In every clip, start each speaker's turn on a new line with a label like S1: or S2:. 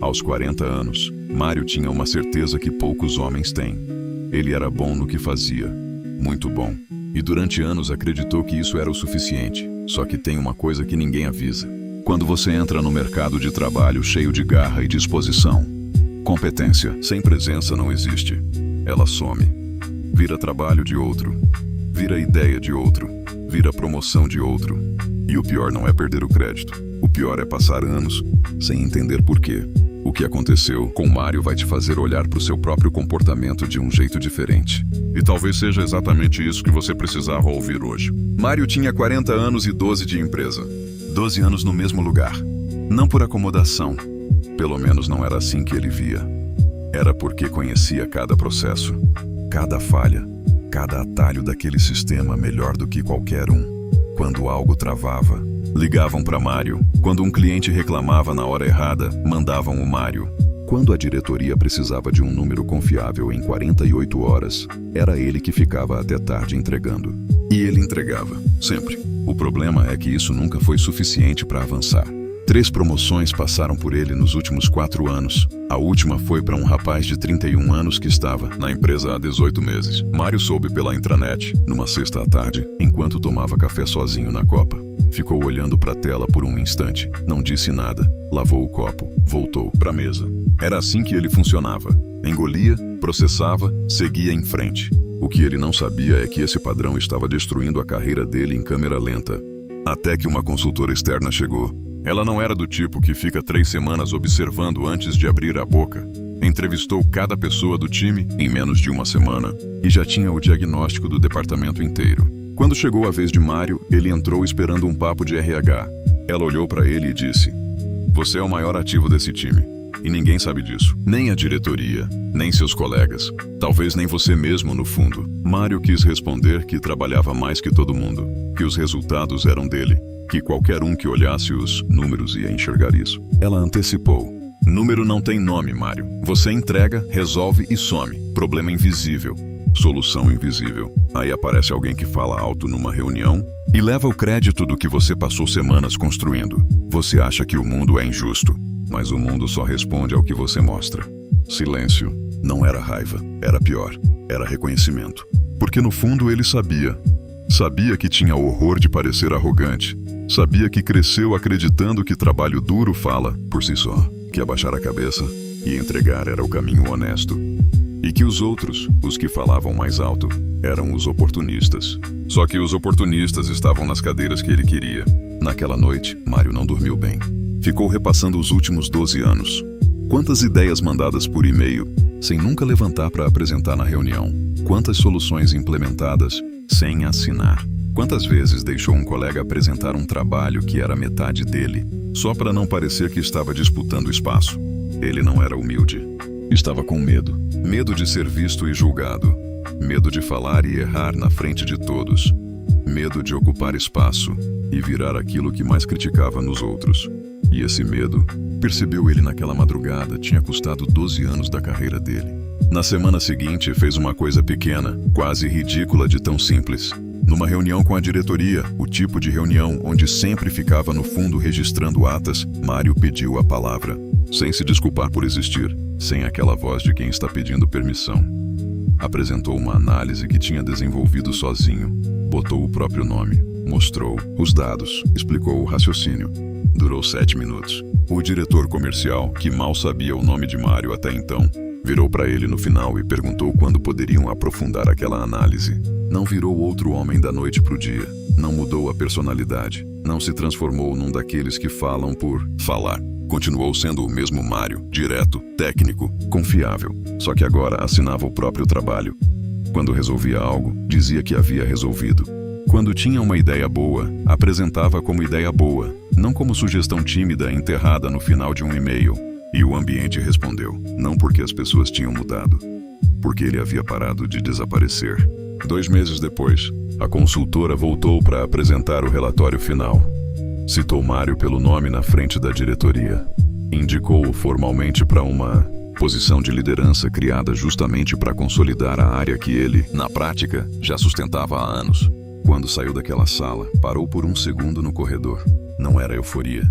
S1: Aos 40 anos, Mário tinha uma certeza que poucos homens têm. Ele era bom no que fazia. Muito bom. E durante anos acreditou que isso era o suficiente. Só que tem uma coisa que ninguém avisa. Quando você entra no mercado de trabalho cheio de garra e disposição, competência sem presença não existe. Ela some. Vira trabalho de outro. Vira ideia de outro. Vira promoção de outro. E o pior não é perder o crédito. O pior é passar anos sem entender por quê. O que aconteceu com Mário vai te fazer olhar para o seu próprio comportamento de um jeito diferente.
S2: E talvez seja exatamente isso que você precisava ouvir hoje.
S1: Mário tinha 40 anos e 12 de empresa. 12 anos no mesmo lugar. Não por acomodação. Pelo menos não era assim que ele via. Era porque conhecia cada processo, cada falha, cada atalho daquele sistema melhor do que qualquer um. Quando algo travava, ligavam para Mário. Quando um cliente reclamava na hora errada, mandavam o Mário. Quando a diretoria precisava de um número confiável em 48 horas, era ele que ficava até tarde entregando. E ele entregava, sempre. O problema é que isso nunca foi suficiente para avançar. 3 promoções passaram por ele nos últimos 4 anos. A última foi para um rapaz de 31 anos que estava na empresa há 18 meses. Mário soube pela intranet, numa sexta à tarde, enquanto tomava café sozinho na copa. Ficou olhando para a tela por um instante, não disse nada, lavou o copo, voltou para a mesa. Era assim que ele funcionava. Engolia, processava, seguia em frente. O que ele não sabia é que esse padrão estava destruindo a carreira dele em câmera lenta. Até que uma consultora externa chegou. Ela não era do tipo que fica 3 semanas observando antes de abrir a boca. Entrevistou cada pessoa do time em menos de uma semana e já tinha o diagnóstico do departamento inteiro. Quando chegou a vez de Mário, ele entrou esperando um papo de RH. Ela olhou para ele e disse: "Você é o maior ativo desse time. E ninguém sabe disso. Nem a diretoria, nem seus colegas. Talvez nem você mesmo, no fundo." Mário quis responder que trabalhava mais que todo mundo, que os resultados eram dele, que qualquer um que olhasse os números ia enxergar isso. Ela antecipou: "Número não tem nome, Mário. Você entrega, resolve e some. Problema invisível. Solução invisível. Aí aparece alguém que fala alto numa reunião e leva o crédito do que você passou semanas construindo. Você acha que o mundo é injusto, mas o mundo só responde ao que você mostra." Silêncio. Não era raiva, era pior. Era reconhecimento. Porque no fundo ele sabia. Sabia que tinha horror de parecer arrogante. Sabia que cresceu acreditando que trabalho duro fala por si só, que abaixar a cabeça e entregar era o caminho honesto. E que os outros, os que falavam mais alto, eram os oportunistas. Só que os oportunistas estavam nas cadeiras que ele queria. Naquela noite, Mário não dormiu bem. Ficou repassando os últimos 12 anos. Quantas ideias mandadas por e-mail, sem nunca levantar para apresentar na reunião. Quantas soluções implementadas, sem assinar. Quantas vezes deixou um colega apresentar um trabalho que era metade dele, só para não parecer que estava disputando espaço. Ele não era humilde. Estava com medo. Medo de ser visto e julgado. Medo de falar e errar na frente de todos. Medo de ocupar espaço e virar aquilo que mais criticava nos outros. E esse medo, percebeu ele naquela madrugada, tinha custado 12 anos da carreira dele. Na semana seguinte, fez uma coisa pequena, quase ridícula de tão simples. Numa reunião com a diretoria, o tipo de reunião onde sempre ficava no fundo registrando atas, Mário pediu a palavra, sem se desculpar por existir, sem aquela voz de quem está pedindo permissão. Apresentou uma análise que tinha desenvolvido sozinho, botou o próprio nome, mostrou os dados, explicou o raciocínio. Durou 7 minutos. O diretor comercial, que mal sabia o nome de Mário até então, virou para ele no final e perguntou quando poderiam aprofundar aquela análise. Não virou outro homem da noite pro dia. Não mudou a personalidade. Não se transformou num daqueles que falam por falar. Continuou sendo o mesmo Mário, direto, técnico, confiável. Só que agora assinava o próprio trabalho. Quando resolvia algo, dizia que havia resolvido. Quando tinha uma ideia boa, apresentava como ideia boa, não como sugestão tímida enterrada no final de um e-mail. E o ambiente respondeu, não porque as pessoas tinham mudado, porque ele havia parado de desaparecer. 2 meses depois, a consultora voltou para apresentar o relatório final. Citou Mário pelo nome na frente da diretoria. Indicou-o formalmente para uma posição de liderança criada justamente para consolidar a área que ele, na prática, já sustentava há anos. Quando saiu daquela sala, parou por um segundo no corredor. Não era euforia.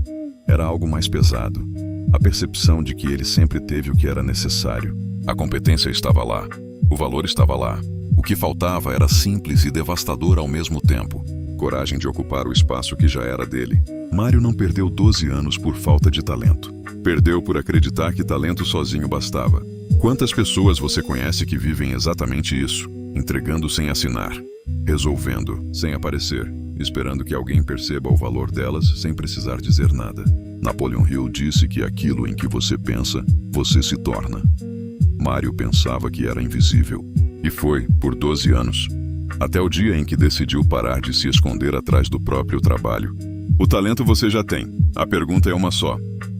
S1: Era algo mais pesado. A percepção de que ele sempre teve o que era necessário. A competência estava lá. O valor estava lá. O que faltava era simples e devastador ao mesmo tempo. Coragem de ocupar o espaço que já era dele. Mário não perdeu 12 anos por falta de talento. Perdeu por acreditar que talento sozinho bastava. Quantas pessoas você conhece que vivem exatamente isso? Entregando sem assinar. Resolvendo sem aparecer. Esperando que alguém perceba o valor delas sem precisar dizer nada. Napoleon Hill disse que aquilo em que você pensa, você se torna. Mário pensava que era invisível. E foi, por 12 anos. Até o dia em que decidiu parar de se esconder atrás do próprio trabalho. O talento você já tem. A pergunta é uma só.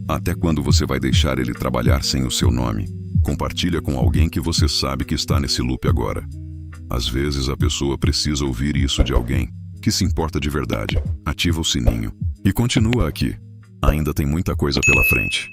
S1: Até quando você vai deixar ele trabalhar sem o seu nome? Compartilha com alguém que você sabe que está nesse loop agora. Às vezes a pessoa precisa ouvir isso de alguém que se importa de verdade. Ativa o sininho e continua aqui. Ainda tem muita coisa pela frente.